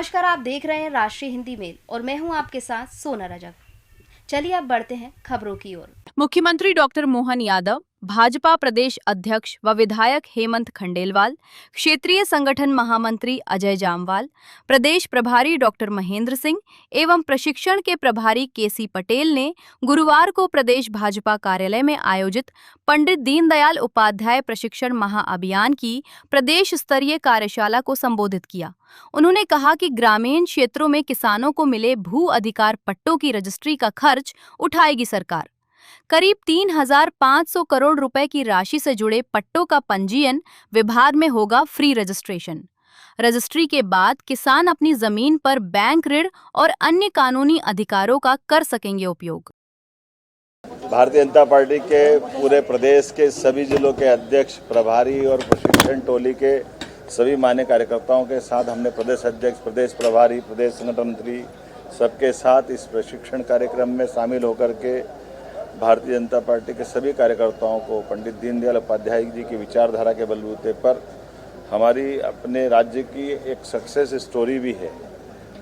नमस्कार, आप देख रहे हैं राष्ट्रीय हिंदी मेल और मैं हूं आपके साथ सोना रजक। चलिए अब बढ़ते हैं खबरों की ओर। मुख्यमंत्री डॉक्टर मोहन यादव, भाजपा प्रदेश अध्यक्ष व विधायक हेमंत खंडेलवाल, क्षेत्रीय संगठन महामंत्री अजय जामवाल, प्रदेश प्रभारी डॉक्टर महेंद्र सिंह एवं प्रशिक्षण के प्रभारी केसी पटेल ने गुरुवार को प्रदेश भाजपा कार्यालय में आयोजित पंडित दीनदयाल उपाध्याय प्रशिक्षण महाअभियान की प्रदेश स्तरीय कार्यशाला को संबोधित किया। उन्होंने कहा कि ग्रामीण क्षेत्रों में किसानों को मिले भू अधिकार पट्टों की रजिस्ट्री का खर्च उठाएगी सरकार। करीब 3,500 करोड़ रुपए की राशि से जुड़े पट्टों का पंजीयन विभाग में होगा फ्री रजिस्ट्रेशन। रजिस्ट्री के बाद किसान अपनी जमीन पर बैंक ऋण और अन्य कानूनी अधिकारों का कर सकेंगे उपयोग। भारतीय जनता पार्टी के पूरे प्रदेश के सभी जिलों के अध्यक्ष, प्रभारी और प्रशिक्षण टोली के सभी मान्य कार्यकर्ताओं के साथ हमने प्रदेश अध्यक्ष, प्रदेश प्रभारी, प्रदेश संगठन मंत्री सबके साथ इस प्रशिक्षण कार्यक्रम में शामिल होकर के भारतीय जनता पार्टी के सभी कार्यकर्ताओं को पंडित दीनदयाल उपाध्याय जी की विचारधारा के बलबूते पर हमारी अपने राज्य की एक सक्सेस स्टोरी भी है,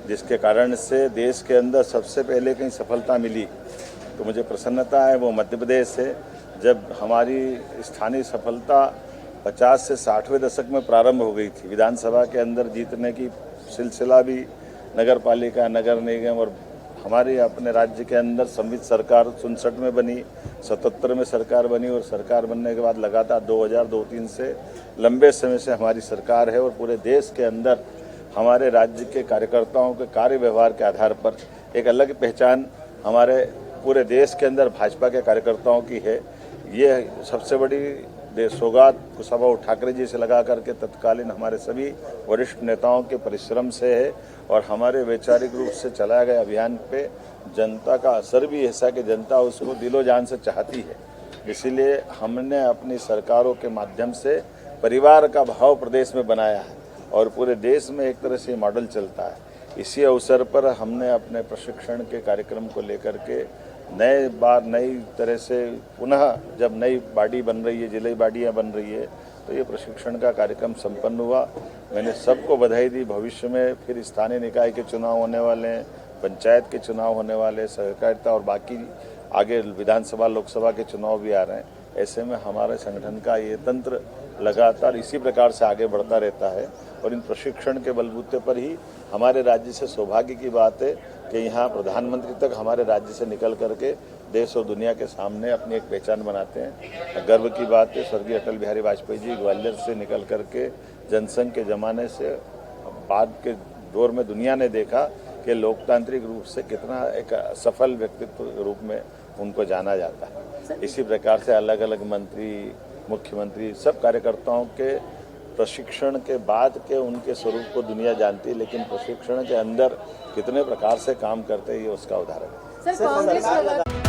जिसके कारण से देश के अंदर सबसे पहले कहीं सफलता मिली तो मुझे प्रसन्नता है, वो मध्य प्रदेश है। जब हमारी स्थानीय सफलता 50 से 60वें दशक में प्रारंभ हो गई थी, विधानसभा के अंदर जीतने की सिलसिला भी नगर पालिका, नगर निगम और हमारे अपने राज्य के अंदर संवित सरकार 67 में बनी, 77 में सरकार बनी और सरकार बनने के बाद लगातार 2002-03 से लंबे समय से हमारी सरकार है और पूरे देश के अंदर हमारे राज्य के कार्यकर्ताओं के कार्य व्यवहार के आधार पर एक अलग पहचान हमारे पूरे देश के अंदर भाजपा के कार्यकर्ताओं की है। ये सबसे बड़ी सौगात कुशाभाऊ ठाकरे जी से लगा करके तत्कालीन हमारे सभी वरिष्ठ नेताओं के परिश्रम से है और हमारे वैचारिक रूप से चलाए गए अभियान पे जनता का असर भी ऐसा कि जनता उसको दिलो जान से चाहती है। इसीलिए हमने अपनी सरकारों के माध्यम से परिवार का भाव प्रदेश में बनाया है और पूरे देश में एक तरह से मॉडल चलता है। इसी अवसर पर हमने अपने प्रशिक्षण के कार्यक्रम को लेकर के नई तरह से पुनः जब नई बाड़ी बन रही है, जिले बाड़ियाँ बन रही है, तो ये प्रशिक्षण का कार्यक्रम संपन्न हुआ। मैंने सबको बधाई दी। भविष्य में फिर स्थानीय निकाय के चुनाव होने वाले हैं, पंचायत के चुनाव होने वाले, सहकारिता और बाकी आगे विधानसभा लोकसभा के चुनाव भी आ रहे हैं। ऐसे में हमारे संगठन का ये तंत्र लगातार इसी प्रकार से आगे बढ़ता रहता है और इन प्रशिक्षण के बलबूते पर ही हमारे राज्य से सौभाग्य की बात है कि यहाँ प्रधानमंत्री तक हमारे राज्य से निकल करके देश और दुनिया के सामने अपनी एक पहचान बनाते हैं। गर्व की बात है, स्वर्गीय अटल बिहारी वाजपेयी जी ग्वालियर से निकल करके जनसंघ के ज़माने से बाद के दौर में दुनिया ने देखा कि लोकतांत्रिक रूप से कितना एक सफल व्यक्तित्व के रूप में उनको जाना जाता है। इसी प्रकार से अलग अलग मंत्री, मुख्यमंत्री, सब कार्यकर्ताओं के प्रशिक्षण के बाद के उनके स्वरूप को दुनिया जानती है, लेकिन प्रशिक्षण के अंदर कितने प्रकार से काम करते हैं ये उसका उदाहरण है।